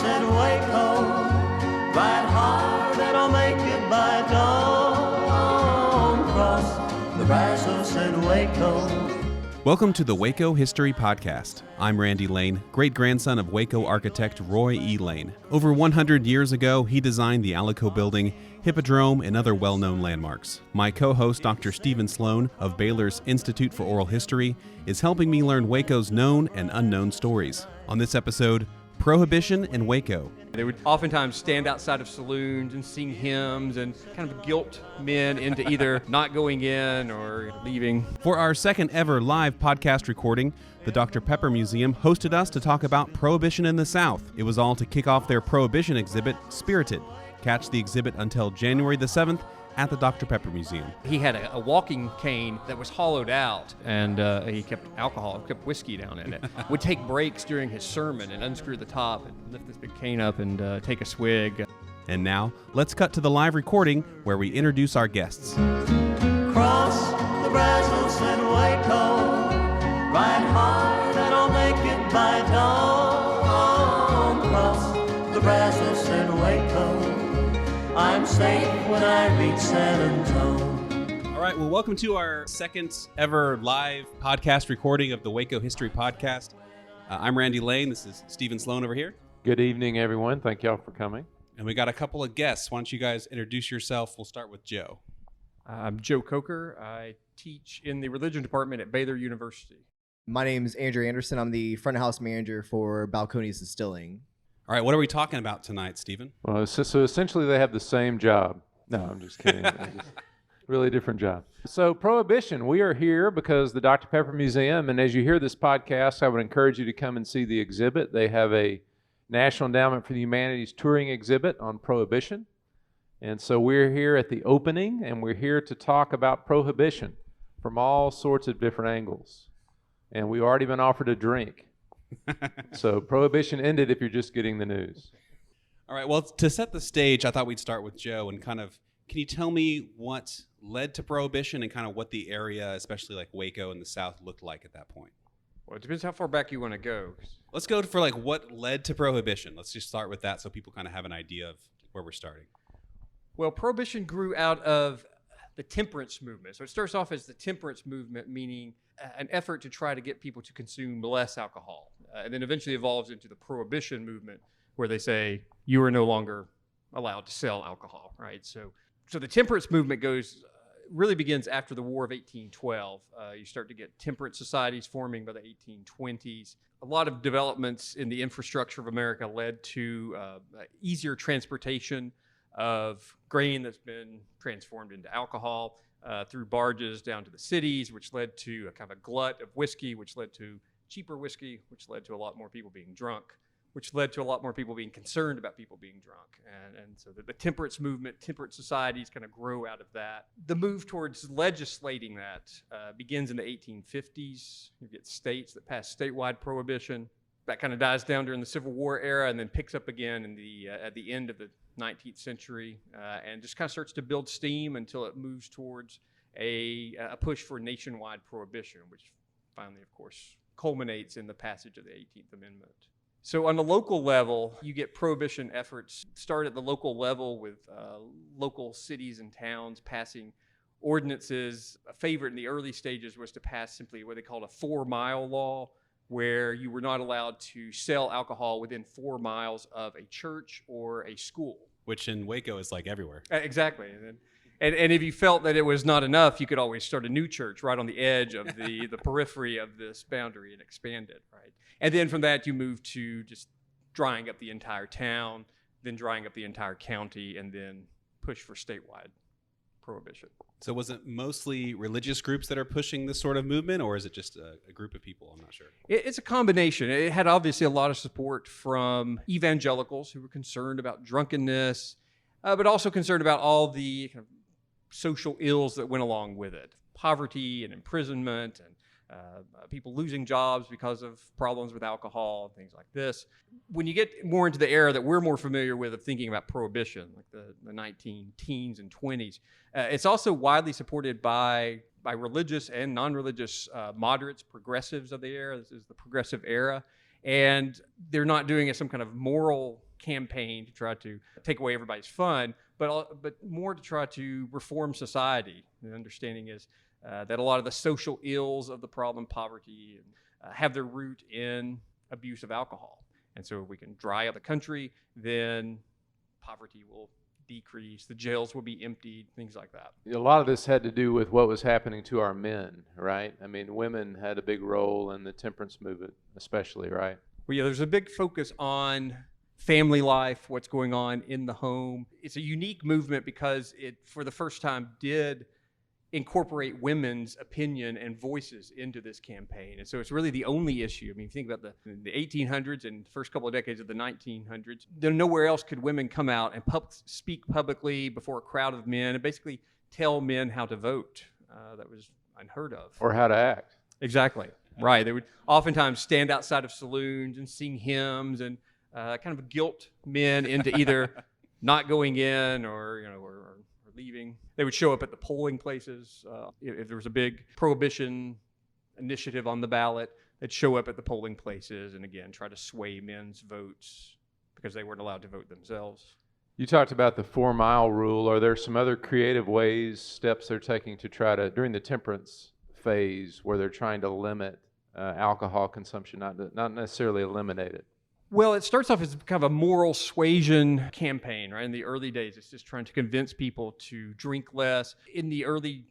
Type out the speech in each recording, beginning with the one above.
in Waco, ride hard and I'll make it by dawn. Cross the Brazos in Waco. Welcome to the Waco History Podcast. I'm Randy Lane, great-grandson of Waco architect Roy E. Lane. Over 100 years ago, he designed the Alico Building, Hippodrome, and other well-known landmarks. My co-host, Dr. Stephen Sloan of Baylor's Institute for Oral History, is helping me learn Waco's known and unknown stories. On this episode, Prohibition in Waco. They would oftentimes stand outside of saloons and sing hymns and kind of guilt men into either not going in or leaving. For our second ever live podcast recording, the Dr. Pepper Museum hosted us to talk about Prohibition in the South. It was all to kick off their Prohibition exhibit, Spirited. Catch the exhibit until January the 7th at the Dr. Pepper Museum. He had a walking cane that was hollowed out, and he kept whiskey down in it. Would take breaks during his sermon and unscrew the top and lift this big cane up and take a swig. And now, let's cut to the live recording where we introduce our guests. Cross the Brazos in Waco, ride hard and I'll make it by dawn. Cross the Brazos in Waco, I'm safe when I reach San Antonio. All right, well, welcome to our second ever live podcast recording of the Waco History Podcast. I'm Randy Lane. This is Stephen Sloan over here. Good evening, everyone. Thank y'all for coming. And we got a couple of guests. Why don't you guys introduce yourself? We'll start with Joe. I'm Joe Coker. I teach in the religion department at Baylor University. My name is Andrew Anderson. I'm the front of house manager for Balcones Distilling. All right, what are we talking about tonight, Stephen? Well, so essentially they have the same job. No, I'm just kidding. Really different job. So Prohibition, we are here because the Dr. Pepper Museum, and as you hear this podcast, I would encourage you to come and see the exhibit. They have a National Endowment for the Humanities touring exhibit on Prohibition. And so we're here at the opening, and we're here to talk about Prohibition from all sorts of different angles. And we've already been offered a drink. So Prohibition ended if you're just getting the news. All right, well, to set the stage, I thought we'd start with Joe and can you tell me what led to Prohibition and kind of what the area, especially like Waco in the South, looked like at that point? Well, it depends how far back you want to go. Let's go for like what led to Prohibition. Let's just start with that so people kind of have an idea of where we're starting. Well, Prohibition grew out of the temperance movement. So it starts off as the temperance movement, meaning an effort to try to get people to consume less alcohol. And then eventually evolves into the Prohibition movement, where they say you are no longer allowed to sell alcohol, right? So the temperance movement really begins after the War of 1812. You start to get temperance societies forming by the 1820s. A lot of developments in the infrastructure of America led to easier transportation of grain that's been transformed into alcohol through barges down to the cities, which led to a kind of a glut of whiskey, which led to cheaper whiskey, which led to a lot more people being drunk, which led to a lot more people being concerned about people being drunk. And so the temperance movement, temperance societies kind of grow out of that. The move towards legislating that begins in the 1850s. You get states that pass statewide prohibition. That kind of dies down during the Civil War era and then picks up again in at the end of the 19th century and just kind of starts to build steam until it moves towards a push for nationwide prohibition, which finally, of course, culminates in the passage of the 18th Amendment. So on the local level, you get prohibition efforts start at the local level with local cities and towns passing ordinances. A favorite in the early stages was to pass simply what they called a 4-mile law, where you were not allowed to sell alcohol within 4 miles of a church or a school. Which in Waco is like everywhere. Exactly. And if you felt that it was not enough, you could always start a new church right on the edge of the periphery of this boundary and expand it, right? And then from that, you move to just drying up the entire town, then drying up the entire county, and then push for statewide prohibition. So was it mostly religious groups that are pushing this sort of movement, or is it just a group of people? I'm not sure. It's a combination. It had obviously a lot of support from evangelicals who were concerned about drunkenness, but also concerned about all the kind of social ills that went along with it. Poverty and imprisonment and people losing jobs because of problems with alcohol and things like this. When you get more into the era that we're more familiar with of thinking about prohibition, like the 19-teens and 20s, it's also widely supported by religious and non-religious moderates, progressives of the era. This is the progressive era. And they're not doing it some kind of moral campaign to try to take away everybody's fun, but more to try to reform society. The understanding is that a lot of the social ills of the problem, poverty, have their root in abuse of alcohol. And so if we can dry up the country, then poverty will decrease, the jails will be emptied, things like that. A lot of this had to do with what was happening to our men, right? I mean, women had a big role in the temperance movement, especially, right? Well, yeah, there's a big focus on family life, what's going on in the home. It's a unique movement because it, for the first time, did incorporate women's opinion and voices into this campaign. And so it's really the only issue. I mean, if you think about the 1800s and first couple of decades of the 1900s, then nowhere else could women come out and speak publicly before a crowd of men and basically tell men how to vote. That was unheard of. Or how to act. Exactly. Right. They would oftentimes stand outside of saloons and sing hymns and kind of guilt men into either not going in or leaving. They would show up at the polling places. If there was a big prohibition initiative on the ballot, they'd show up at the polling places and again try to sway men's votes because they weren't allowed to vote themselves. You talked about the 4-mile rule. Are there some other creative steps they're taking to try to, during the temperance phase, where they're trying to limit alcohol consumption, not necessarily eliminate it? Well, it starts off as kind of a moral suasion campaign, right? In the early days, it's just trying to convince people to drink less. In the early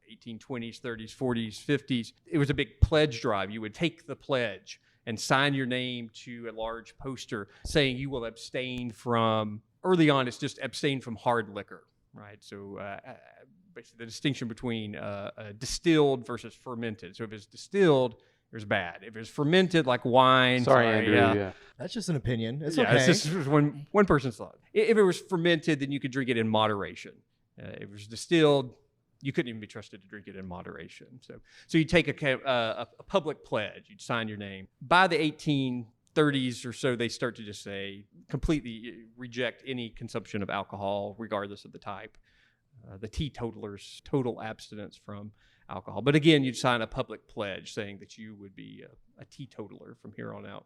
1820s, 30s, 40s, 50s, it was a big pledge drive. You would take the pledge and sign your name to a large poster saying you will abstain from, early on, it's just abstain from hard liquor, right? So basically the distinction between distilled versus fermented. So if it's distilled, it was bad. If it was fermented like wine. Sorry, Andrew. Yeah. That's just an opinion. It's yeah, okay. It's just one person's thought. If it was fermented, then you could drink it in moderation. If it was distilled, you couldn't even be trusted to drink it in moderation. So you take a public pledge. You'd sign your name. By the 1830s or so, they start to just say completely reject any consumption of alcohol, regardless of the type. The teetotalers, total abstinence from alcohol. But again, you'd sign a public pledge saying that you would be a teetotaler from here on out.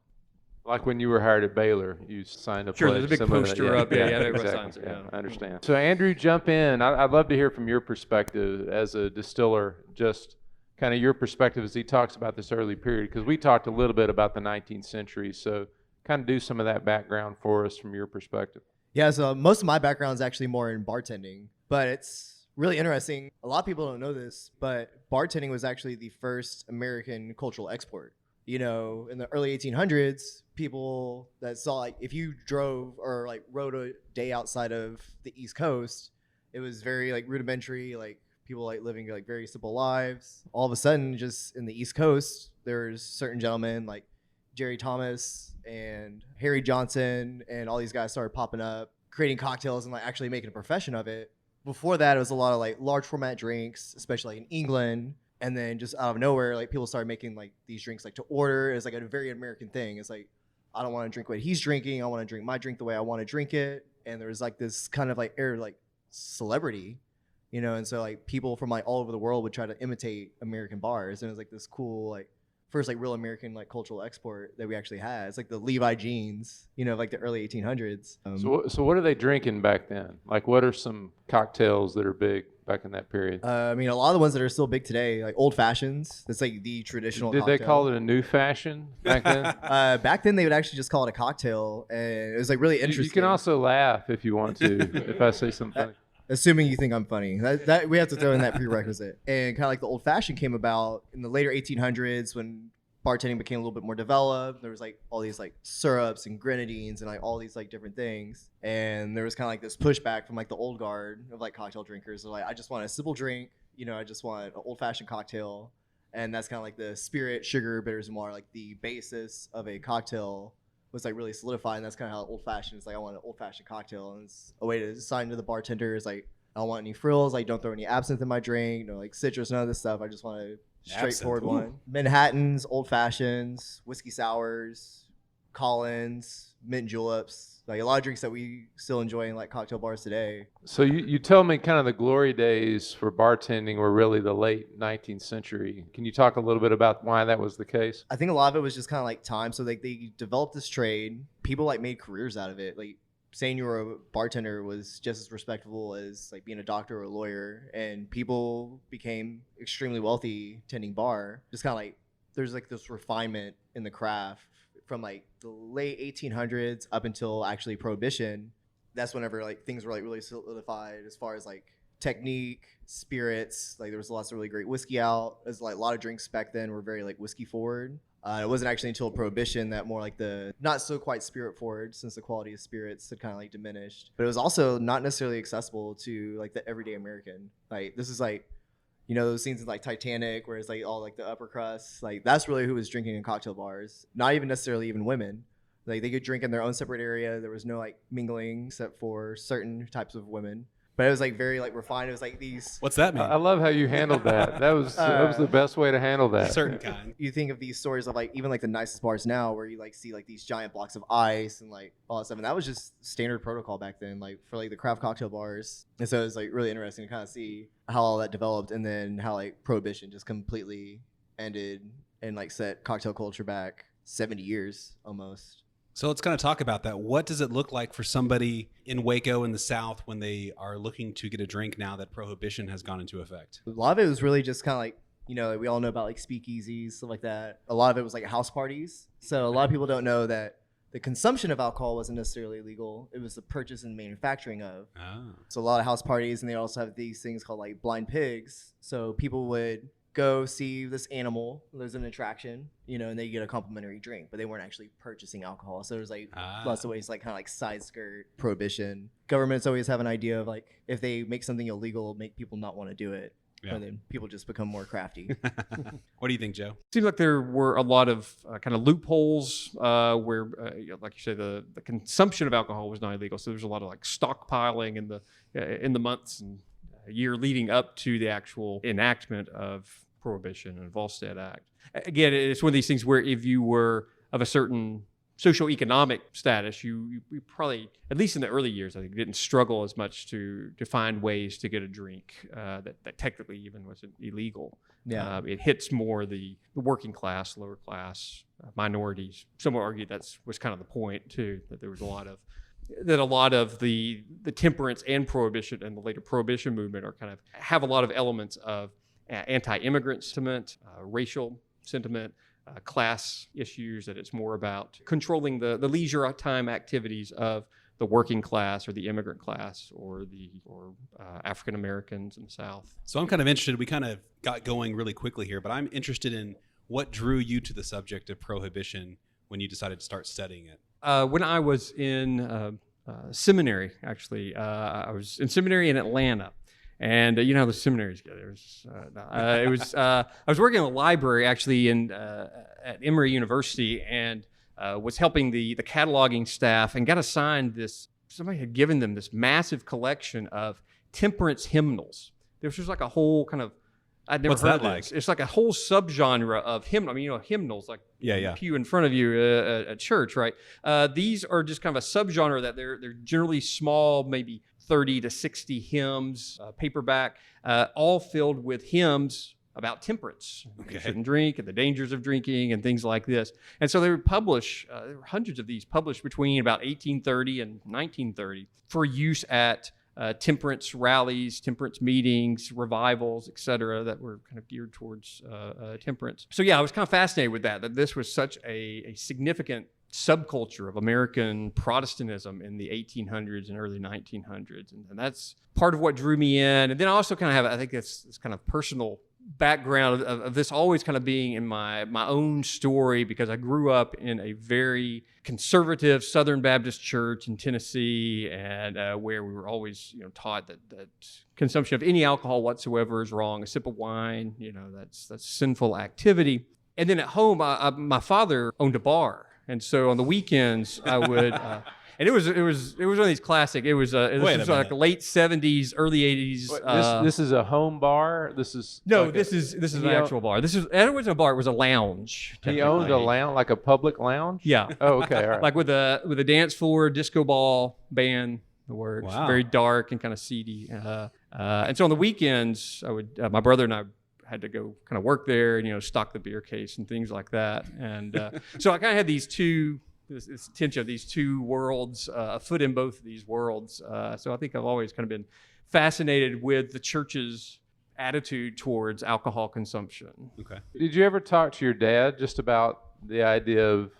Like when you were hired at Baylor, you signed a pledge. Sure, there's a big poster up. Yeah, everybody exactly. signs it. Yeah, I understand. So Andrew, jump in. I'd love to hear from your perspective as a distiller, just kind of your perspective as he talks about this early period, because we talked a little bit about the 19th century. So kind of do some of that background for us from your perspective. Yeah, so most of my background is actually more in bartending, but it's really interesting. A lot of people don't know this, but bartending was actually the first American cultural export. In the early 1800s, people that saw, like, if you drove or like rode a day outside of the East Coast, it was very like rudimentary, like people like living like very simple lives. All of a sudden, just in the East Coast, there's certain gentlemen like Jerry Thomas and Harry Johnson and all these guys started popping up, creating cocktails and like actually making a profession of it. Before that, it was a lot of like large format drinks, especially like in England. And then just out of nowhere, like people started making like these drinks like to order. It's like a very American thing. It's like, I don't want to drink what he's drinking. I want to drink my drink the way I want to drink it. And there was like this kind of like air like celebrity, and so like people from like all over the world would try to imitate American bars. And it was like this cool like first like real American like cultural export that we actually had. It's like the Levi jeans, like the early 1800s. So what are they drinking back then? Like what are some cocktails that are big back in that period? I mean, a lot of the ones that are still big today, like old fashions. That's like the traditional Did cocktail. they call it a new fashion back then? Back then they would actually just call it a cocktail, and it was like really interesting. You can also laugh if you want to, if I say something. Assuming you think I'm funny. That we have to throw in that prerequisite. And kind of like the old fashioned came about in the later 1800s when bartending became a little bit more developed. There was like all these like syrups and grenadines and like all these like different things. And there was kind of like this pushback from like the old guard of like cocktail drinkers. They're like, I just want a simple drink. I just want an old fashioned cocktail. And that's kind of like the spirit, sugar, bitters, and water, like the basis of a cocktail was like really solidified. And that's kind of how old fashioned is. Like, I want an old fashioned cocktail. And it's a way to sign to the bartender is like, I don't want any frills. Like, don't throw any absinthe in my drink. No like citrus, none of this stuff. I just want a straightforward one. Manhattans, old fashions, whiskey sours, Collins, mint juleps, like a lot of drinks that we still enjoy in like cocktail bars today. So you tell me kind of the glory days for bartending were really the late 19th century. Can you talk a little bit about why that was the case? I think a lot of it was just kind of like time. So like they developed this trade. People like made careers out of it. Like saying you were a bartender was just as respectable as like being a doctor or a lawyer. And people became extremely wealthy tending bar. Just kind of like there's like this refinement in the craft from like the late 1800s up until actually Prohibition. That's whenever like things were like really solidified as far as like technique, spirits. Like there was lots of really great whiskey out. There's like a lot of drinks back then were very like whiskey forward. It wasn't actually until Prohibition that more like the not so quite spirit forward, since the quality of spirits had kind of like diminished. But it was also not necessarily accessible to like the everyday American. Like this is like, you know, those scenes in like Titanic where it's like all like the upper crust. Like that's really who was drinking in cocktail bars. Not even necessarily even women. Like they could drink in their own separate area. There was no like mingling except for certain types of women. But it was like very like refined. It was like these. What's that mean? I love how you handled that. That was the best way to handle that. Certain kind. You think of these stories of like even like the nicest bars now where you like see like these giant blocks of ice and like all that stuff. And that was just standard protocol back then, like for like the craft cocktail bars. And so it was like really interesting to kind of see how all that developed and then how like Prohibition just completely ended and like set cocktail culture back 70 years almost. So let's kind of talk about that. What does it look like for somebody in Waco in the South when they are looking to get a drink now that Prohibition has gone into effect? A lot of it was really just kind of like, you know, we all know about like speakeasies, stuff like that. A lot of it was like house parties. So a lot of people don't know that the consumption of alcohol wasn't necessarily illegal. It was the purchase and manufacturing of. Oh. So a lot of house parties, and they also have these things called like blind pigs. So people would go see this animal. There's an attraction, you know, and they get a complimentary drink, but they weren't actually purchasing alcohol. So there's like lots of ways, like kind of like side skirt Prohibition. Governments always have an idea of like if they make something illegal, make people not want to do it. Yeah. And then people just become more crafty. What do you think, Joe? Seems like there were a lot of kind of loopholes where, like you said, the consumption of alcohol was not illegal. So there's a lot of like stockpiling in the months and year leading up to the actual enactment of Prohibition and Volstead Act. Again, it's one of these things where if you were of a certain socioeconomic status, you probably, at least in the early years, I think, didn't struggle as much to find ways to get a drink that technically even wasn't illegal. Yeah. It hits more the working class, lower class, minorities. Some would argue was kind of the point too, that there was a lot of the temperance and prohibition and the later Prohibition movement are kind of have a lot of elements of anti-immigrant sentiment, racial sentiment, class issues, that it's more about controlling the leisure time activities of the working class or the immigrant class or African Americans in the South. So I'm kind of interested, we kind of got going really quickly here, but I'm interested in what drew you to the subject of Prohibition when you decided to start studying it. When I was in seminary, actually, I was in seminary in Atlanta. And you know how the seminaries go. I was working in a library actually at Emory University, and was helping the cataloging staff, and got assigned this. Somebody had given them this massive collection of temperance hymnals. There was just like a whole kind of. I'd never heard of this. It's like a whole subgenre of hymnal. I mean, you know, hymnals like the pew in front of you at church, right? These are just kind of a subgenre that they're generally small, maybe 30 to 60 hymns, paperback, all filled with hymns about temperance. You shouldn't drink and the dangers of drinking and things like this. And so they would publish, there were hundreds of these published between about 1830 and 1930 for use at temperance rallies, temperance meetings, revivals, etc., that were kind of geared towards temperance. So yeah, I was kind of fascinated with that this was such a significant subculture of American Protestantism in the 1800s and early 1900s. And that's part of what drew me in. And then I also kind of have, I think this kind of personal background of this always kind of being in my own story, because I grew up in a very conservative Southern Baptist church in Tennessee, and where we were always, taught that consumption of any alcohol whatsoever is wrong. A sip of wine, that's sinful activity. And then at home, my father owned a bar. And so on the weekends, I would And it was one of these classic. It was Wait a this was like minute. late 70s, early 80s. This is a home bar. This is No, like this is an he actual bar. It wasn't a bar. It was a lounge. he owned a technically. lounge, like a public lounge. Yeah, Oh, okay. All right. like with a dance floor, disco ball, band. The works. Wow. Very dark and kind of seedy. And so on the weekends, I would my brother and I had to go kind of work there and stock the beer case and things like that. And so I kind of had these this tension of these two worlds, a foot in both of these worlds. So I think I've always kind of been fascinated with the church's attitude towards alcohol consumption. Okay. Did you ever talk to your dad just about the idea of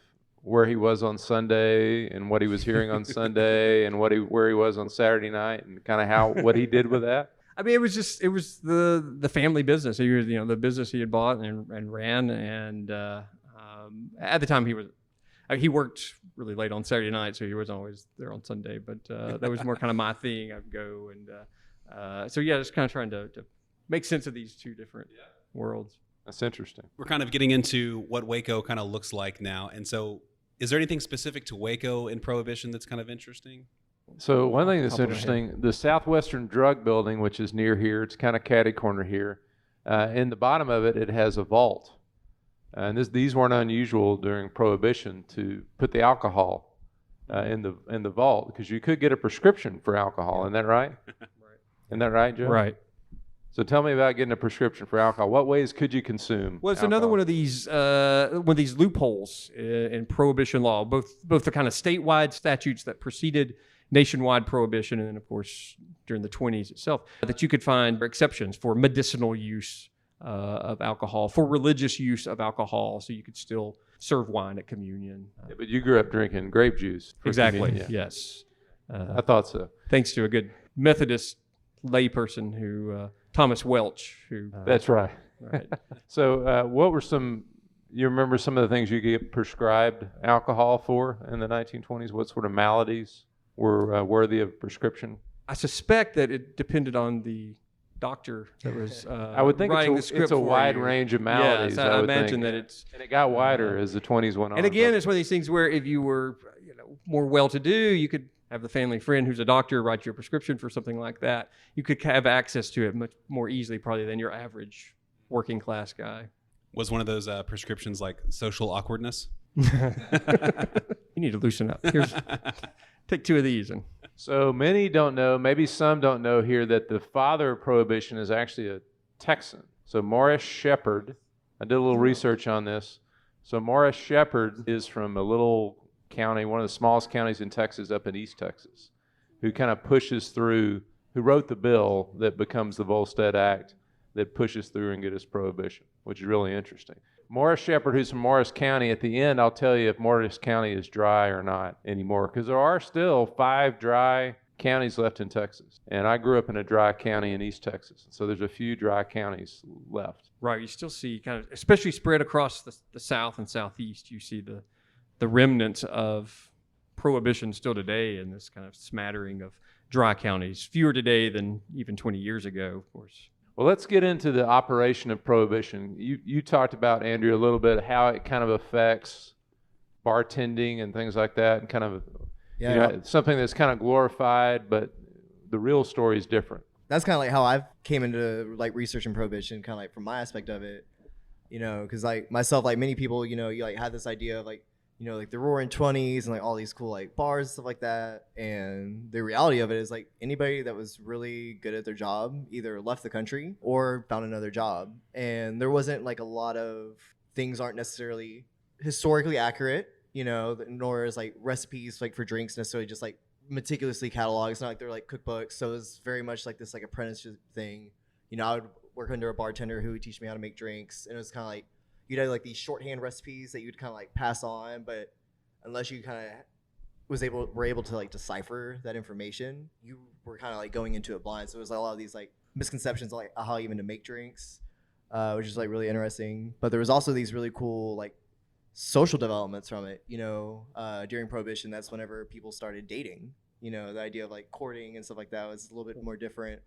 where he was on Sunday and what he was hearing on Sunday and where he was on Saturday night and kind of what he did with that? I mean, it was the family business. He was, the business he had bought and ran. And at the time he worked really late on Saturday night, so he wasn't always there on Sunday. But that was more kind of my thing. I'd go and so yeah, just kind of trying to make sense of these two different worlds. That's interesting. We're kind of getting into what Waco kind of looks like now. And so is there anything specific to Waco in Prohibition that's kind of interesting? So one thing that's Top of my head. interesting, the Southwestern Drug Building, which is near here, it's kind of catty corner here. In the bottom of it, it has a vault. And these weren't unusual during Prohibition to put the alcohol in the vault because you could get a prescription for alcohol. Isn't that right? Isn't that right, Joe? Right. So tell me about getting a prescription for alcohol. What ways could you consume? Well, it's another one of these loopholes in prohibition law, both the kind of statewide statutes that preceded nationwide prohibition, and then of course during the 20s itself, that you could find exceptions for medicinal use of alcohol, for religious use of alcohol, so you could still serve wine at communion. Yeah, but you grew up drinking grape juice. for Exactly. communion. Yes. I thought so. Thanks to a good Methodist layperson who Thomas Welch, who That's right. right. So what were you remember some of the things you get prescribed alcohol for in the 1920s? What sort of maladies were worthy of prescription? I suspect that it depended on the doctor that was I would think writing the it's script a for wide you. range of maladies. Yes, I I would imagine think. that it's. And it got wider as the 20s went on. And again, it's one of these things where if you were more well-to-do, you could have the family friend who's a doctor write you a prescription for something like that. You could have access to it much more easily probably than your average working class guy. Was one of those prescriptions like social awkwardness? You need to loosen up. Take two of these and. So many don't know, maybe some don't know here, that the father of Prohibition is actually a Texan. So Morris Shepherd, I did a little research on this. So Morris Shepherd is from a little county, one of the smallest counties in Texas, up in East Texas, who kind of pushes through, who wrote the bill that becomes the Volstead Act that pushes through and gets us Prohibition, which is really interesting. Morris Shepherd, who's from Morris County, at the end, I'll tell you if Morris County is dry or not anymore, because there are still 5 dry counties left in Texas. And I grew up in a dry county in East Texas, so there's a few dry counties left. Right, you still see kind of, especially spread across the south and southeast, you see the remnants of prohibition still today in this kind of smattering of dry counties. Fewer today than even 20 years ago, of course. Well, let's get into the operation of Prohibition. You talked about, Andrew, a little bit how it kind of affects bartending and things like that, and kind of something that's kind of glorified, but the real story is different. That's kind of like how I came into like researching Prohibition, kind of like from my aspect of it, because like myself, like many people, you like had this idea of like, like the Roaring 20s and like all these cool like bars and stuff like that. And the reality of it is like anybody that was really good at their job either left the country or found another job. And there wasn't like a lot of things aren't necessarily historically accurate, nor is like recipes like for drinks necessarily just like meticulously cataloged. It's not like they're like cookbooks. So it's very much like this like apprenticeship thing. I would work under a bartender who would teach me how to make drinks. And it was kind of like, you'd have like these shorthand recipes that you'd kind of like pass on, but unless you kind of were able to like decipher that information, you were kind of like going into it blind. So it was like a lot of these like misconceptions like how even to make drinks, which is like really interesting. But there was also these really cool like social developments from it. During Prohibition, that's whenever people started dating. The idea of like courting and stuff like that was a little bit more different.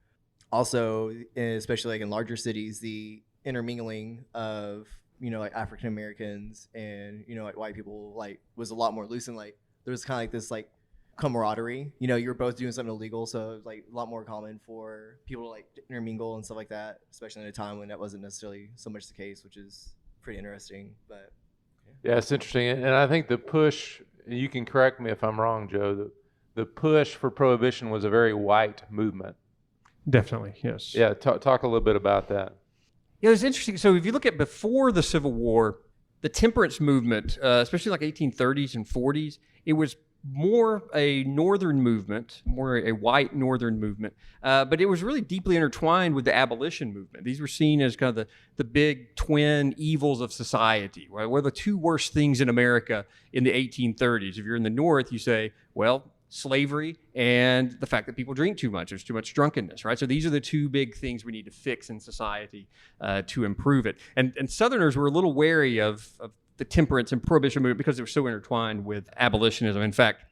Also, especially like in larger cities, the intermingling of like African Americans and like white people like was a lot more loose, and like there was kind of like this like camaraderie. You know, you were both doing something illegal, so it was like a lot more common for people to like intermingle and stuff like that, especially in a time when that wasn't necessarily so much the case, which is pretty interesting. But Yeah, it's interesting. And I think the push, you can correct me if I'm wrong, Joe, the push for prohibition was a very white movement. Definitely, yes. Yeah, talk a little bit about that. Yeah, it's interesting. So if you look at before the Civil War, the temperance movement, especially like 1830s and 40s, it was more a northern movement, more a white northern movement, but it was really deeply intertwined with the abolition movement. These were seen as kind of the big twin evils of society, right? What are the two worst things in America in the 1830s? If you're in the North, you say, well, slavery and the fact that people drink too much. There's too much drunkenness, right? So these are the two big things we need to fix in society to improve it. And Southerners were a little wary of the temperance and prohibition movement because they were so intertwined with abolitionism. In fact,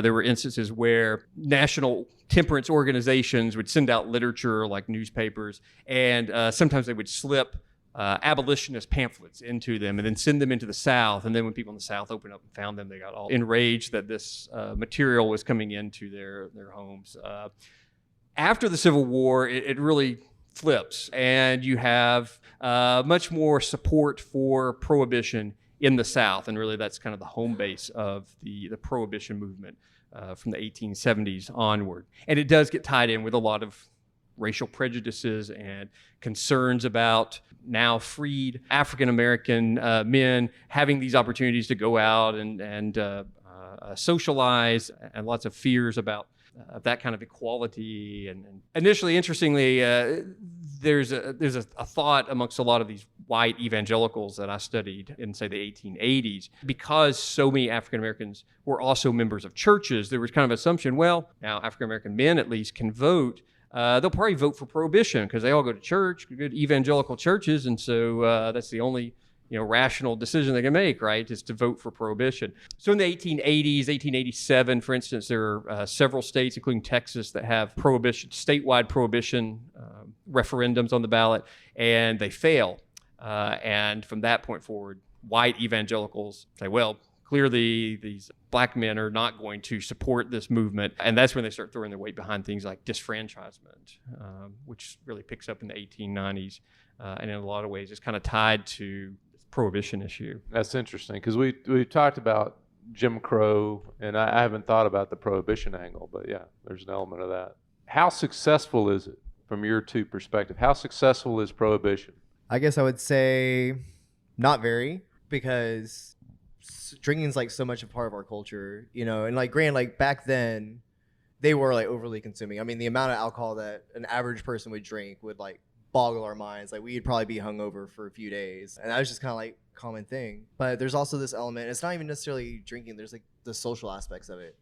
there were instances where national temperance organizations would send out literature like newspapers, and sometimes they would slip abolitionist pamphlets into them and then send them into the South. And then when people in the South opened up and found them, they got all enraged that this material was coming into their homes. After the Civil War, it really flips, and you have much more support for prohibition in the South, and really that's kind of the home base of the prohibition movement from the 1870s onward. And it does get tied in with a lot of racial prejudices and concerns about now freed African American men having these opportunities to go out and socialize, and lots of fears about that kind of equality. And initially, interestingly, there's a thought amongst a lot of these white evangelicals that I studied in, say, the 1880s, because so many African Americans were also members of churches. There was kind of an assumption, well, now African American men at least can vote. They'll probably vote for prohibition because they all go to church, good evangelical churches, and so that's the only rational decision they can make, right, is to vote for prohibition. So in the 1880s, 1887, for instance, there are several states, including Texas, that have statewide prohibition referendums on the ballot, and they fail. And from that point forward, white evangelicals say, well, clearly these black men are not going to support this movement. And that's when they start throwing their weight behind things like disfranchisement, which really picks up in the 1890s. And in a lot of ways, it's kind of tied to prohibition issue. That's interesting, because we talked about Jim Crow, and I haven't thought about the prohibition angle, but yeah, there's an element of that. How successful is it from your two perspective? How successful is prohibition? I guess I would say not very, because drinking is like so much a part of our culture, and like granted, like back then they were like overly consuming. I mean, the amount of alcohol that an average person would drink would like boggle our minds. Like we'd probably be hungover for a few days, and that was just kind of like common thing. But there's also this element, it's not even necessarily drinking, there's like the social aspects of it,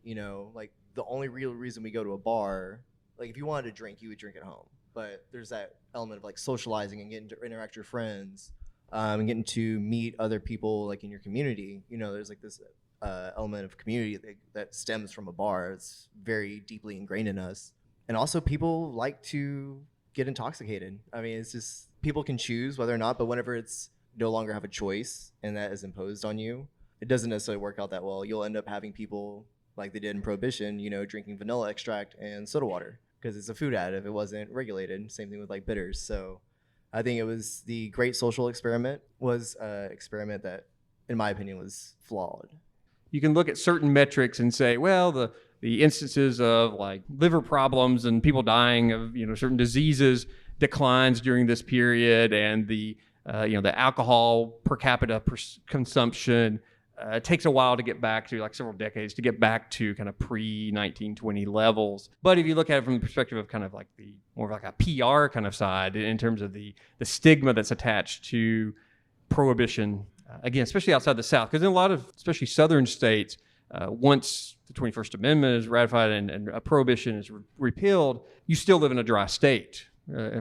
like the only real reason we go to a bar, like if you wanted to drink, you would drink at home, but there's that element of like socializing and getting to interact with your friends, and getting to meet other people like in your community. There's like this element of community that stems from a bar. It's very deeply ingrained in us. And also people like to get intoxicated. I mean, it's just people can choose whether or not, but whenever it's no longer have a choice and that is imposed on you, it doesn't necessarily work out that well. You'll end up having people like they did in Prohibition, drinking vanilla extract and soda water because it's a food additive. It wasn't regulated. Same thing with like bitters. So I think it was the great social experiment was an experiment that, in my opinion, was flawed. You can look at certain metrics and say, well, the instances of like liver problems and people dying of certain diseases declines during this period, and the alcohol per capita consumption takes a while to get back to, like several decades to get back to kind of pre-1920 levels. But if you look at it from the perspective of kind of like the more of like a PR kind of side in terms of the stigma that's attached to prohibition, again, especially outside the South, because in a lot of especially southern states, once the 21st Amendment is ratified and prohibition is repealed, you still live in a dry state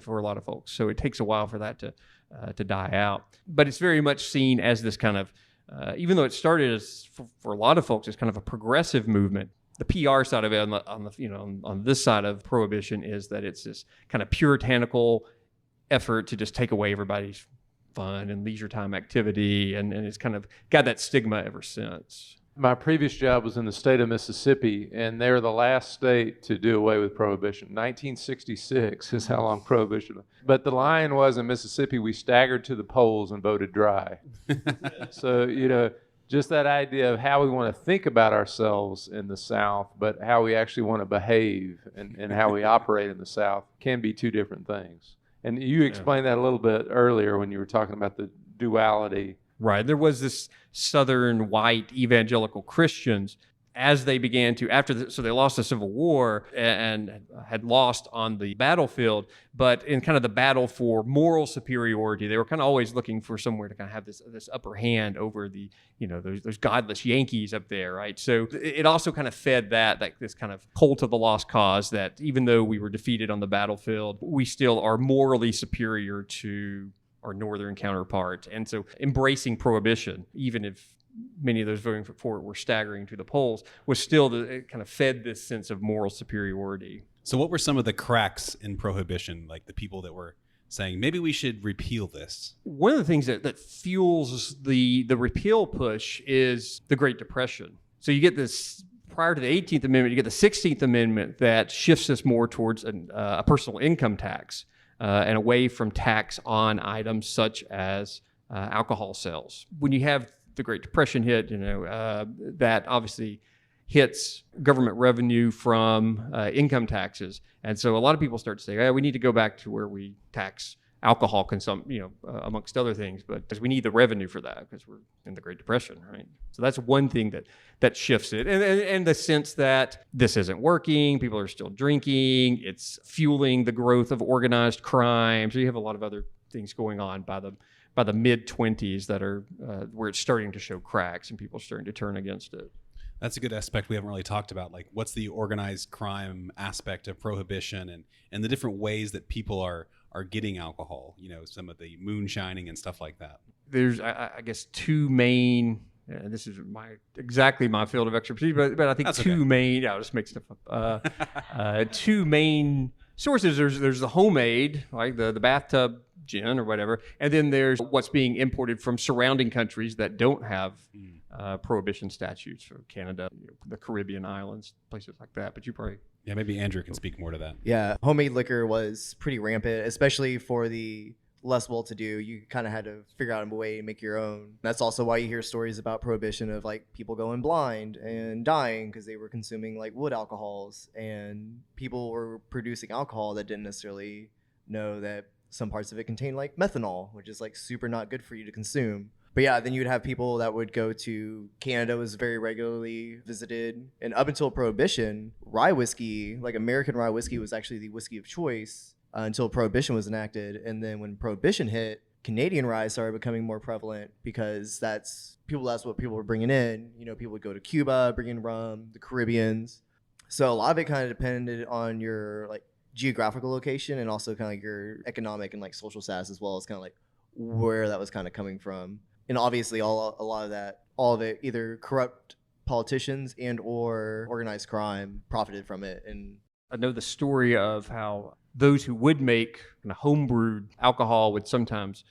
for a lot of folks. So it takes a while for that to die out. But it's very much seen as this kind of, even though it started as for a lot of folks as kind of a progressive movement, the PR side of it on this side of prohibition is that it's this kind of puritanical effort to just take away everybody's fun and leisure time activity, and it's kind of got that stigma ever since. My previous job was in the state of Mississippi, and they're the last state to do away with Prohibition. 1966 is how long Prohibition was. But the line was, in Mississippi, we staggered to the polls and voted dry. So, just that idea of how we want to think about ourselves in the South, but how we actually want to behave and how we operate in the South can be two different things. And you explained that a little bit earlier when you were talking about the duality. Right. There was this Southern white evangelical Christians as they began to, so they lost the Civil War and had lost on the battlefield, but in kind of the battle for moral superiority, they were kind of always looking for somewhere to kind of have this upper hand over the, those godless Yankees up there, right? So it also kind of fed that this kind of cult of the lost cause, that even though we were defeated on the battlefield, we still are morally superior to our northern counterpart. And so embracing Prohibition, even if many of those voting for it were staggering to the polls, was still it kind of fed this sense of moral superiority. So what were some of the cracks in Prohibition, like the people that were saying, maybe we should repeal this? One of the things that fuels the repeal push is the Great Depression. So you get this, prior to the 18th Amendment, you get the 16th Amendment that shifts us more towards a personal income tax and away from tax on items such as alcohol sales. When you have the Great Depression hit, that obviously hits government revenue from income taxes. And so a lot of people start to say, we need to go back to where we tax alcohol consumption, amongst other things, but because we need the revenue for that because we're in the Great Depression, right? So that's one thing that shifts it. And the sense that this isn't working, people are still drinking, it's fueling the growth of organized crime. So you have a lot of other things going on by the mid-20s that are where it's starting to show cracks and people are starting to turn against it. That's a good aspect we haven't really talked about. Like, what's the organized crime aspect of Prohibition and the different ways that people are getting alcohol, some of the moonshining and stuff like that? There's, I guess, two main, this is exactly my field of expertise, but I think That's two okay. main, I'll just make stuff up. Two main sources. There's the homemade, like the bathtub gin or whatever, and then there's what's being imported from surrounding countries that don't have Prohibition statutes, for Canada, the Caribbean islands, places like that. But you probably... Yeah, maybe Andrew can speak more to that. Yeah, homemade liquor was pretty rampant, especially for the less well-to-do. You kind of had to figure out a way to make your own. That's also why you hear stories about Prohibition of like people going blind and dying because they were consuming like wood alcohols, and people were producing alcohol that didn't necessarily know that some parts of it contain like methanol, which is like super not good for you to consume. But yeah, then you'd have people that would go to Canada, was very regularly visited. And up until Prohibition, rye whiskey, like American rye whiskey, was actually the whiskey of choice until Prohibition was enacted. And then when Prohibition hit, Canadian rye started becoming more prevalent because that's what people were bringing in. People would go to Cuba, bring in rum, the Caribbeans. So a lot of it kind of depended on your like geographical location and also kind of like your economic and like social status, as well as kind of like where that was kind of coming from. And obviously all of it, either corrupt politicians and or organized crime profited from it. And I know the story of how those who would make kind of homebrewed alcohol would sometimes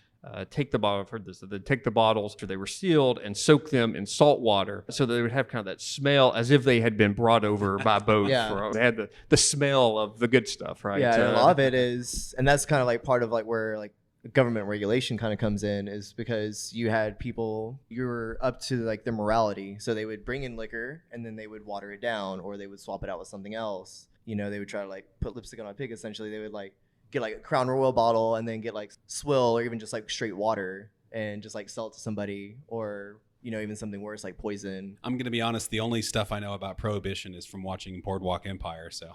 take the bottle. I've heard this. They'd take the bottles after they were sealed and soak them in salt water, so they would have kind of that smell as if they had been brought over by boat. Yeah. They had the smell of the good stuff, right? Yeah, and a lot of it is, and that's kind of like part of like where like government regulation kind of comes in, is because you had people, you were up to like their morality. So they would bring in liquor and then they would water it down, or they would swap it out with something else. They would try to like put lipstick on a pig. Essentially, they would like get like a Crown Royal bottle and then get like swill or even just like straight water and just like sell it to somebody, or even something worse like poison. I'm going to be honest, the only stuff I know about Prohibition is from watching Boardwalk Empire, so.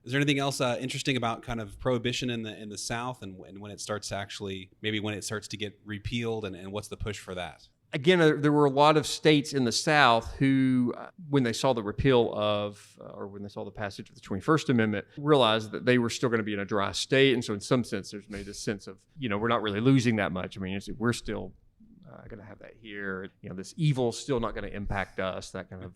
Is there anything else interesting about kind of Prohibition in the South and when it starts to actually, maybe when it starts to get repealed, and what's the push for that? Again, there were a lot of states in the South who, when they saw the repeal of, or when they saw the passage of the 21st Amendment, realized that they were still going to be in a dry state. And so in some sense, there's maybe this sense of, we're not really losing that much. I mean, we're still going to have that here. This evil's still not going to impact us, that kind of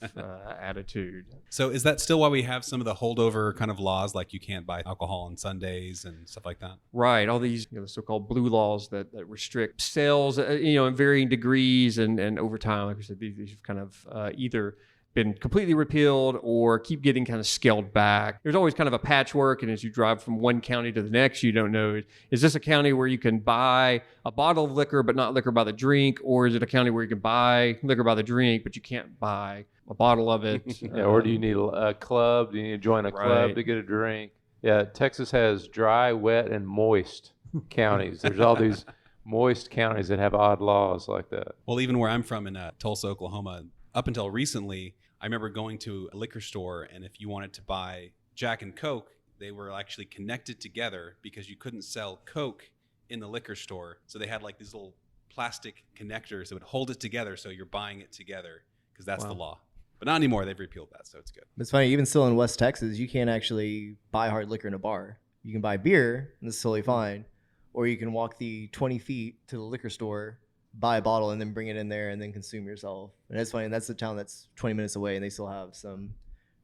attitude. So is that still why we have some of the holdover kind of laws, like you can't buy alcohol on Sundays and stuff like that? Right. All these the so-called blue laws that restrict sales, in varying degrees and over time, like I said, these have kind of either been completely repealed or keep getting kind of scaled back. There's always kind of a patchwork, and as you drive from one county to the next, you don't know, is this a county where you can buy a bottle of liquor but not liquor by the drink, or is it a county where you can buy liquor by the drink but you can't buy a bottle of it? Yeah, or do you need a club? Do you need to join a club to get a drink? Yeah, Texas has dry, wet, and moist counties. There's all these moist counties that have odd laws like that. Well, even where I'm from in Tulsa, Oklahoma, up until recently, I remember going to a liquor store, and if you wanted to buy Jack and Coke, they were actually connected together because you couldn't sell Coke in the liquor store. So they had like these little plastic connectors that would hold it together, so you're buying it together because that's the law. But not anymore. They've repealed that, so it's good. It's funny, even still in West Texas, you can't actually buy hard liquor in a bar. You can buy beer, and this is totally fine. Or you can walk the 20 feet to the liquor store, buy a bottle, and then bring it in there and then consume yourself. And that's funny. And that's the town that's 20 minutes away, and they still have some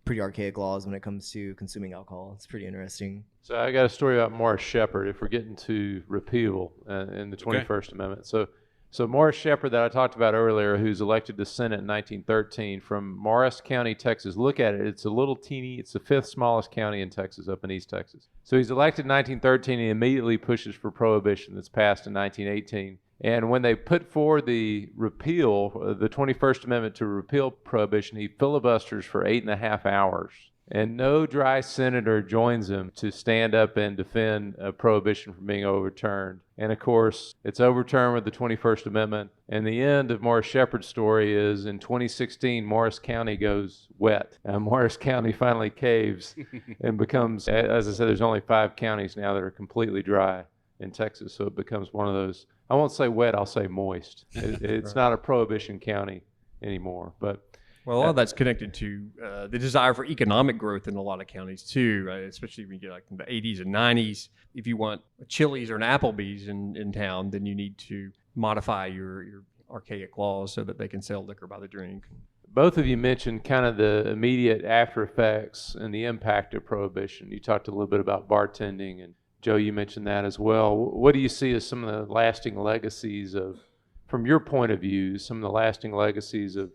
pretty archaic laws when it comes to consuming alcohol. It's pretty interesting. So I got a story about Morris Shepherd, if we're getting to repeal in the 21st Amendment. So Morris Shepherd that I talked about earlier, who's elected to Senate in 1913 from Morris County, Texas. Look at it. It's a little teeny, it's the 5th smallest county in Texas, up in East Texas. So he's elected in 1913 and immediately pushes for Prohibition that's passed in 1918. And when they put forward the repeal, the 21st Amendment to repeal Prohibition, he filibusters for 8.5 hours. And no dry senator joins him to stand up and defend Prohibition from being overturned. And of course, it's overturned with the 21st Amendment. And the end of Morris Shepherd's story is in 2016, Morris County goes wet. Morris County finally caves and becomes, as I said, there's only 5 counties now that are completely dry in Texas. So it becomes one of those, I won't say wet, I'll say moist. It's not a Prohibition county anymore. But well, all that's connected to the desire for economic growth in a lot of counties too, right? Especially when you get like in the 80s and 90s. If you want a Chili's or an Applebee's in town, then you need to modify your archaic laws so that they can sell liquor by the drink. Both of you mentioned kind of the immediate after effects and the impact of Prohibition. You talked a little bit about bartending, and Joe, you mentioned that as well. What do you see as some of the lasting legacies of, from your point of view, some of the lasting legacies of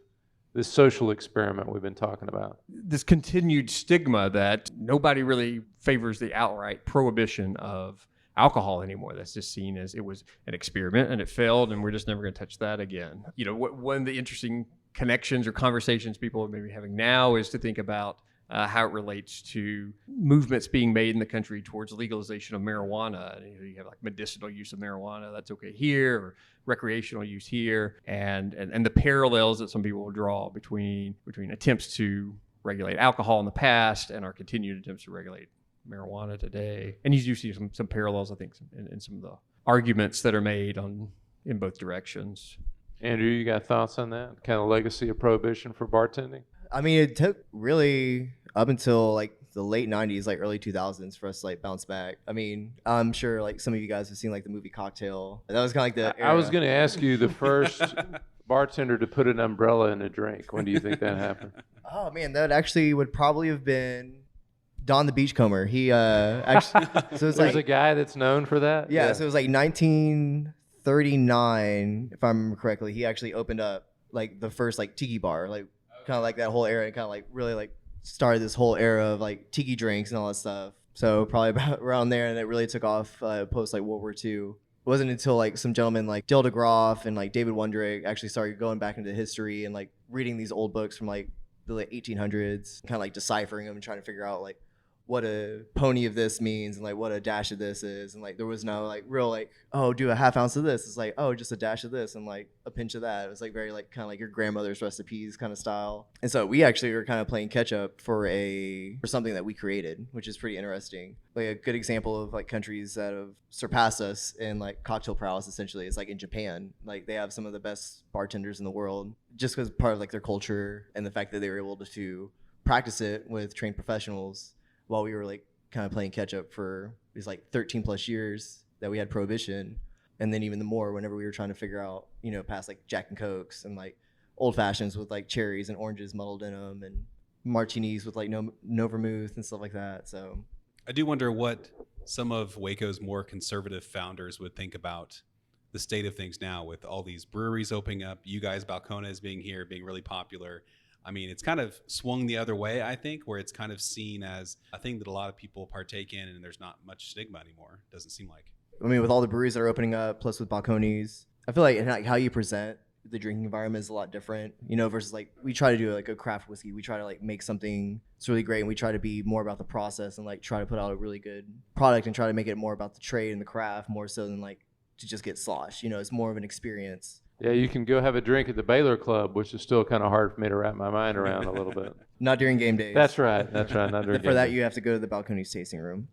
this social experiment we've been talking about? This continued stigma that nobody really favors the outright prohibition of alcohol anymore. That's just seen as it was an experiment and it failed, and we're just never going to touch that again. One of the interesting connections or conversations people are maybe having now is to think about how it relates to movements being made in the country towards legalization of marijuana. You have like medicinal use of marijuana, that's okay here, or recreational use here, and the parallels that some people will draw between attempts to regulate alcohol in the past and our continued attempts to regulate marijuana today. And you do see some parallels, I think, in some of the arguments that are made in both directions. Andrew, you got thoughts on that? Kind of legacy of Prohibition for bartending? I mean, it took really up until like the late 90s, like early 2000s for us to like bounce back. I mean, I'm sure like some of you guys have seen like the movie Cocktail. That was kind of like the era. I was going to ask you, the first bartender to put an umbrella in a drink. When do you think that happened? Oh man, that actually would probably have been Don the Beachcomber. He actually, so it's There's like a guy that's known for that? yeah, so it was like 1939, if I remember correctly. He actually opened up like the first like tiki bar, like kind of like that whole era, and kind of like really like started this whole era of like tiki drinks and all that stuff. So probably about around there, and it really took off post like World War II. It wasn't until like some gentlemen like Dale DeGroff and like David Wondrich actually started going back into history and like reading these old books from like the late 1800s, kind of like deciphering them and trying to figure out like what a pony of this means and like what a dash of this is, and like there was no like real like, oh, do a half ounce of this. It's like, oh, just a dash of this and like a pinch of that. It was like very like kind of like your grandmother's recipes kind of style. And so we actually were kind of playing catch up for something that we created, which is pretty interesting. Like a good example of like countries that have surpassed us in like cocktail prowess essentially is like in Japan. Like they have some of the best bartenders in the world just because part of like their culture and the fact that they were able to practice it with trained professionals, while we were like kind of playing catch up for these like 13 plus years that we had Prohibition. And then even the more whenever we were trying to figure out, past like Jack and Cokes and like old fashions with like cherries and oranges muddled in them and martinis with like no vermouth and stuff like that. So I do wonder what some of Waco's more conservative founders would think about the state of things now with all these breweries opening up, you guys, Balcones being here, being really popular. I mean, it's kind of swung the other way, I think, where it's kind of seen as a thing that a lot of people partake in and there's not much stigma anymore. Doesn't seem like. I mean, with all the breweries that are opening up, plus with Balcones, I feel like how you present the drinking environment is a lot different, versus like we try to do like a craft whiskey. We try to like make something that's really great and we try to be more about the process and like try to put out a really good product and try to make it more about the trade and the craft more so than like to just get sloshed. It's more of an experience. Yeah, you can go have a drink at the Baylor Club, which is still kind of hard for me to wrap my mind around a little bit. Not during game days. That's right. Not during For game that, days. you have to go to the Balcones tasting room.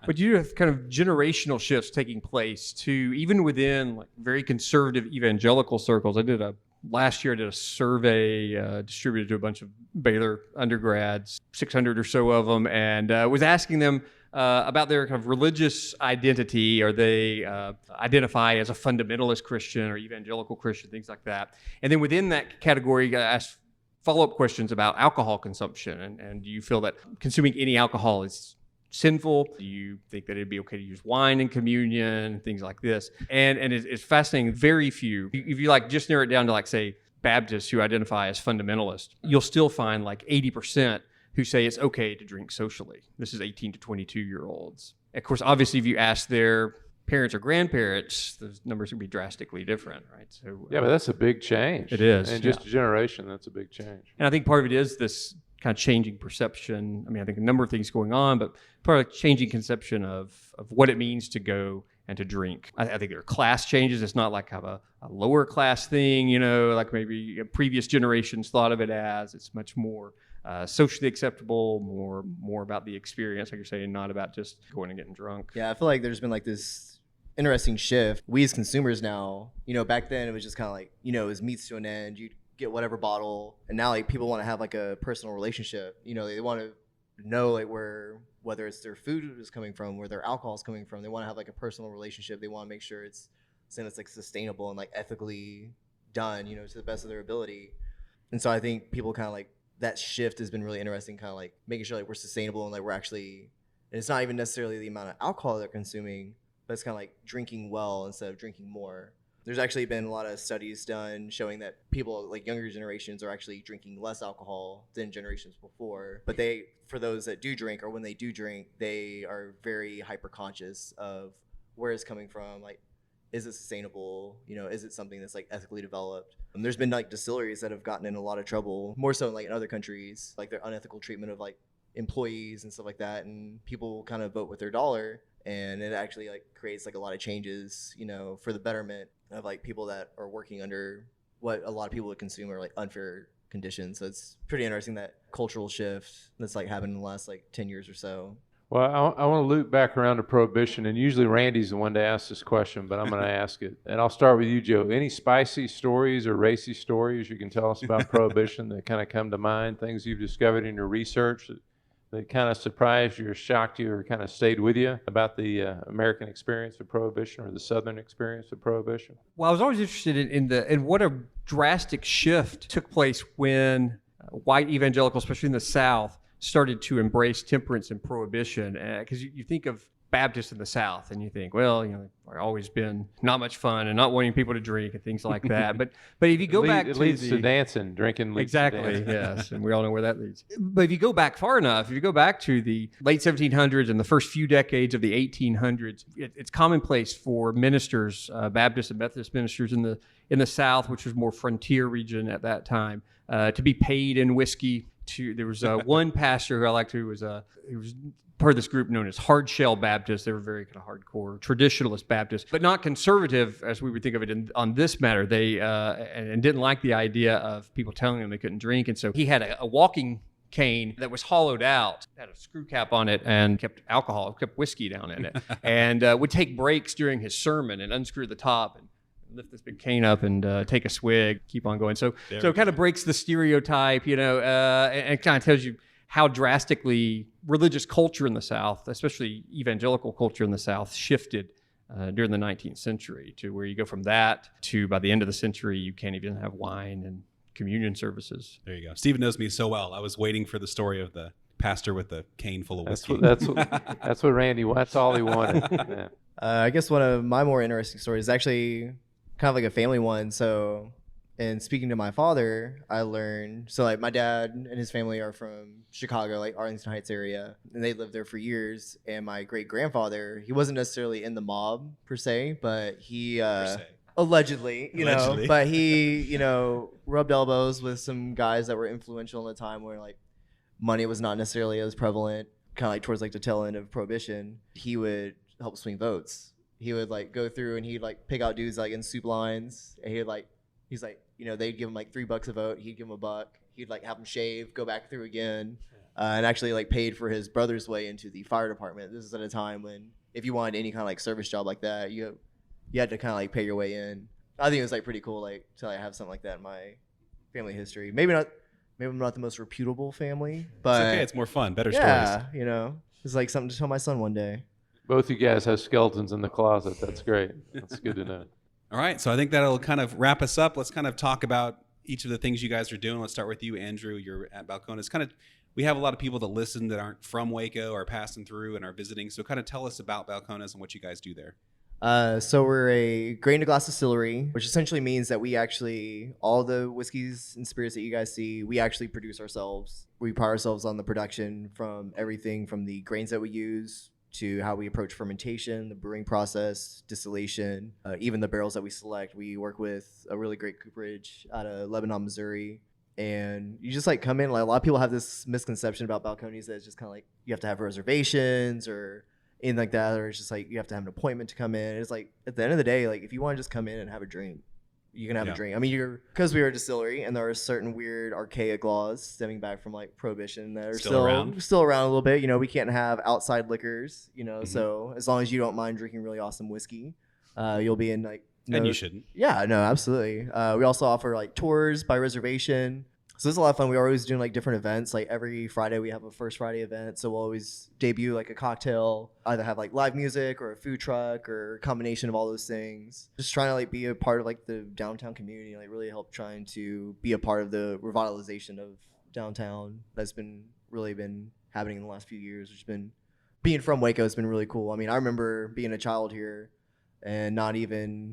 But you have kind of generational shifts taking place too, even within like very conservative evangelical circles. Last year I did a survey distributed to a bunch of Baylor undergrads, 600 or so of them, and was asking them about their kind of religious identity. Or they identify as a fundamentalist Christian or evangelical Christian, things like that. And then within that category, I asked follow-up questions about alcohol consumption. And do you feel that consuming any alcohol is sinful? Do you think that it'd be okay to use wine in communion, things like this? And it's fascinating. Very few, if you like just narrow it down to like say Baptists who identify as fundamentalist, you'll still find like 80% who say it's okay to drink socially. This is 18 to 22-year-olds. Of course, obviously, if you ask their parents or grandparents, those numbers would be drastically different, right? So yeah, but that's a big change. It is. In just a generation, that's a big change. And I think part of it is this kind of changing perception. I mean, I think a number of things going on, but part of changing conception of what it means to go and to drink. I think there are class changes. It's not like a lower class thing, like maybe previous generations thought of it as. It's much more socially acceptable, more about the experience, like you're saying, not about just going and getting drunk. Yeah, I feel like there's been like this interesting shift. We as consumers now, back then it was just kind of like, it was meats to an end. You get whatever bottle, and now like people want to have like a personal relationship. They want to know like whether it's their food is coming from, where their alcohol is coming from. They want to have like a personal relationship. They want to make sure it's something that's like sustainable and like ethically done, to the best of their ability. And so I think people kind of like that shift has been really interesting, kind of like making sure like we're sustainable and like we're actually, and it's not even necessarily the amount of alcohol they're consuming, but it's kind of like drinking well instead of drinking more. There's actually been a lot of studies done showing that people like younger generations are actually drinking less alcohol than generations before. But for those that do drink, or when they do drink, they are very hyper conscious of where it's coming from. Like, is it sustainable? Is it something that's like ethically developed? And there's been like distilleries that have gotten in a lot of trouble, more so like in other countries, like their unethical treatment of like employees and stuff like that. And people kind of vote with their dollar. And it actually like creates like a lot of changes, for the betterment of like people that are working under what a lot of people would consume are like unfair conditions. So it's pretty interesting, that cultural shift that's like happened in the last like 10 years or so. Well, I want to loop back around to Prohibition, and usually Randy's the one to ask this question, but I'm going to ask it. And I'll start with you, Joe. Any spicy stories or racy stories you can tell us about Prohibition that kind of come to mind, things you've discovered in your research that kind of surprised you or shocked you or kind of stayed with you about the American experience of Prohibition or the Southern experience of Prohibition? Well, I was always interested in what a drastic shift took place when white evangelicals, especially in the South, started to embrace temperance and prohibition. Because you think of Baptists in the South and you think, well, they've always been not much fun and not wanting people to drink and things like that. But if you go back, it leads to dancing, drinking leads exactly, to dancing. yes, and we all know where that leads. But if you go back far enough, if you go back to the late 1700s and the first few decades of the 1800s, it's commonplace for ministers, Baptist and Methodist ministers in the South, which was more frontier region at that time, to be paid in whiskey. There was one pastor who I liked who was part of this group known as hard shell Baptists. They were very kind of hardcore traditionalist Baptists, but not conservative as we would think of it on this matter. They and didn't like the idea of people telling them they couldn't drink, and so he had a walking cane that was hollowed out, had a screw cap on it, and kept whiskey down in it, and would take breaks during his sermon and unscrew the top and lift this big cane up and take a swig, keep on going. So it kind of breaks the stereotype, and kind of tells you how drastically religious culture in the South, especially evangelical culture in the South, shifted during the 19th century, to where you go from that to by the end of the century, you can't even have wine and communion services. There you go. Stephen knows me so well. I was waiting for the story of the pastor with the cane full of whiskey. That's what Randy. That's all he wanted. Yeah. I guess one of my more interesting stories is actually kind of like a family one. So, and speaking to my father, I learned, so like my dad and his family are from Chicago, like Arlington Heights area, and they lived there for years. And my great grandfather, he wasn't necessarily in the mob per se, but he allegedly, know, but he, rubbed elbows with some guys that were influential in a time where like money was not necessarily as prevalent, kind of like towards like the tail end of Prohibition. He would help swing votes. He would like go through and he'd like pick out dudes like in soup lines, and he's like, they'd give him like $3 a vote. He'd give him $1. He'd like have him shave, go back through again, and actually like paid for his brother's way into the fire department. This is at a time when if you wanted any kind of like service job like that, you had to kind of like pay your way in. I think it was like pretty cool, like to like have something like that in my family history. Maybe I'm not the most reputable family, but it's okay. It's more fun, better stories. Yeah, it's like something to tell my son one day. Both you guys have skeletons in the closet. That's great. That's good to know. All right, so I think that'll kind of wrap us up. Let's kind of talk about each of the things you guys are doing. Let's start with you, Andrew. You're at Balcones. We have a lot of people that listen that aren't from Waco or passing through and are visiting. So kind of tell us about Balcones and what you guys do there. So we're a grain-to-glass distillery, which essentially means that we actually, all the whiskeys and spirits that you guys see, we actually produce ourselves. We pride ourselves on the production from everything from the grains that we use to how we approach fermentation, the brewing process, distillation, even the barrels that we select. We work with a really great cooperage out of Lebanon, Missouri. And you just like come in, like a lot of people have this misconception about Balcones that it's just kind of like you have to have reservations or anything like that, or it's just like you have to have an appointment to come in. It's like at the end of the day, like if you want to just come in and have a drink, you can have a drink. I mean, because we are a distillery and there are certain weird archaic laws stemming back from like Prohibition that are still around a little bit. We can't have outside liquors, so as long as you don't mind drinking really awesome whiskey, you'll be in like and you shouldn't. Yeah, no, absolutely. We also offer like tours by reservation. So this is a lot of fun. We're always doing like different events. Like every Friday we have a First Friday event. So we'll always debut like a cocktail, either have like live music or a food truck or a combination of all those things. Just trying to like be a part of like the downtown community, like really help trying to be a part of the revitalization of downtown that's been happening in the last few years, which has been, being from Waco, it's been really cool. I mean, I remember being a child here and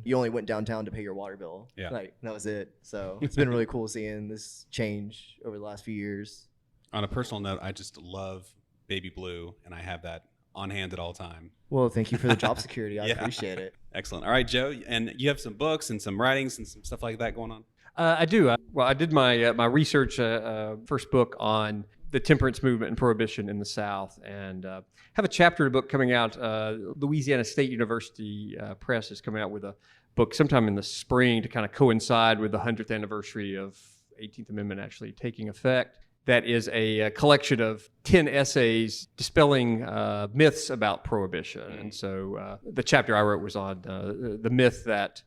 you only went downtown to pay your water bill. Yeah. Like, that was it. So it's been really cool seeing this change over the last few years. On a personal note, I just love Baby Blue, and I have that on hand at all time. Well, thank you for the job security. I appreciate it. Excellent. All right, Joe, and you have some books and some writings and some stuff like that going on? I do. I did my my research, first book on the temperance movement and prohibition in the South, and have a chapter of the book coming out. Louisiana State University Press is coming out with a book sometime in the spring to kind of coincide with the 100th anniversary of 18th Amendment actually taking effect. That is a collection of 10 essays dispelling myths about prohibition. And so the chapter I wrote was on the myth that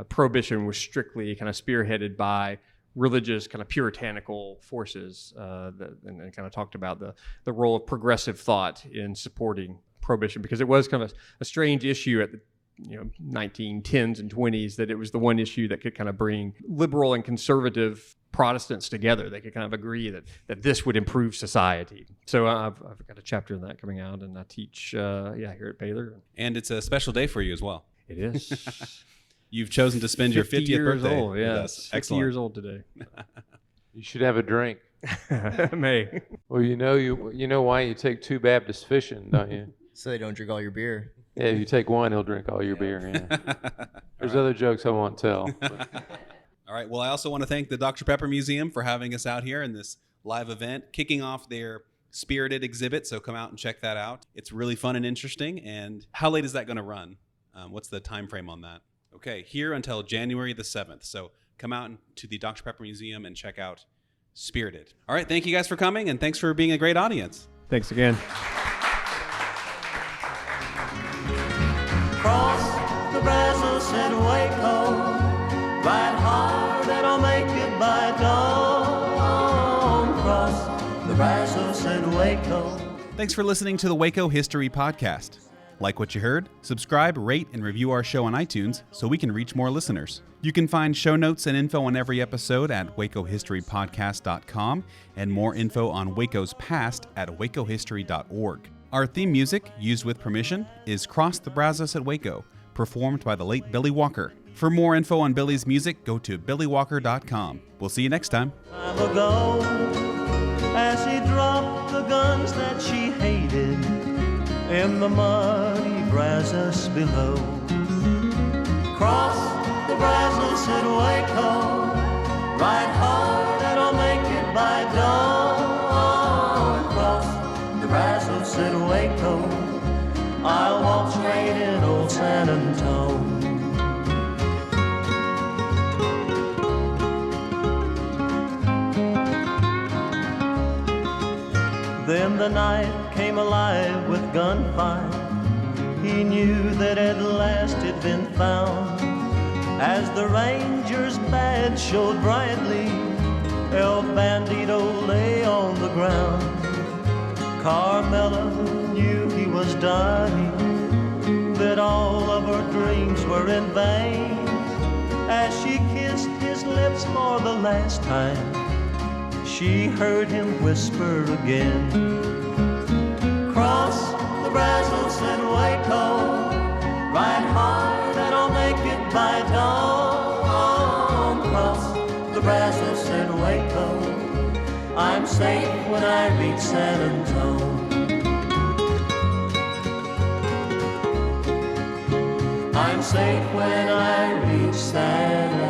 prohibition was strictly kind of spearheaded by religious kind of puritanical forces, and kind of talked about the role of progressive thought in supporting prohibition, because it was kind of a strange issue at the 1910s and 20s, that it was the one issue that could kind of bring liberal and conservative Protestants together. They could kind of agree that this would improve society. So I've got a chapter in that coming out, and I teach here at Baylor. And it's a special day for you as well. It is. You've chosen to spend your 50th birthday. Old, yes. 50 years old today. You should have a drink. May. Well, you know why you take 2 Baptists fishing, don't you? So they don't drink all your beer. Yeah, if you take one, he'll drink all your beer. Yeah. There's other jokes I won't tell. All right. Well, I also want to thank the Dr. Pepper Museum for having us out here in this live event, kicking off their Spirited exhibit. So come out and check that out. It's really fun and interesting. And how late is that going to run? What's the time frame on that? Okay, here until January the 7th. So come out to the Dr. Pepper Museum and check out Spirited. All right, thank you guys for coming, and thanks for being a great audience. Thanks again. Cross the Brazos and Waco, ride hard and I'll make it by dawn. Cross the Brazos and Waco. Thanks for listening to the Waco History Podcast. Like what you heard? Subscribe, rate, and review our show on iTunes so we can reach more listeners. You can find show notes and info on every episode at wacohistorypodcast.com and more info on Waco's past at wacohistory.org. Our theme music, used with permission, is Cross the Brazos at Waco, performed by the late Billy Walker. For more info on Billy's music, go to billywalker.com. We'll see you next time. Time ago, as he dropped the guns that she hated in the muddy Brazos below. Cross the Brazos at Waco, ride hard and I'll make it by dawn. Cross the Brazos at Waco, I'll walk straight in old San Antone. Then the night came alive with gunfire. He knew that at last it'd been found. As the ranger's badge showed brightly, El Bandito lay on the ground. Carmela knew he was dying, that all of her dreams were in vain. As she kissed his lips for the last time, she heard him whisper again. Cross the Brazos at Waco, ride hard and I'll make it by dawn. Cross the Brazos at Waco, I'm safe when I reach San Antone. I'm safe when I reach San Antone.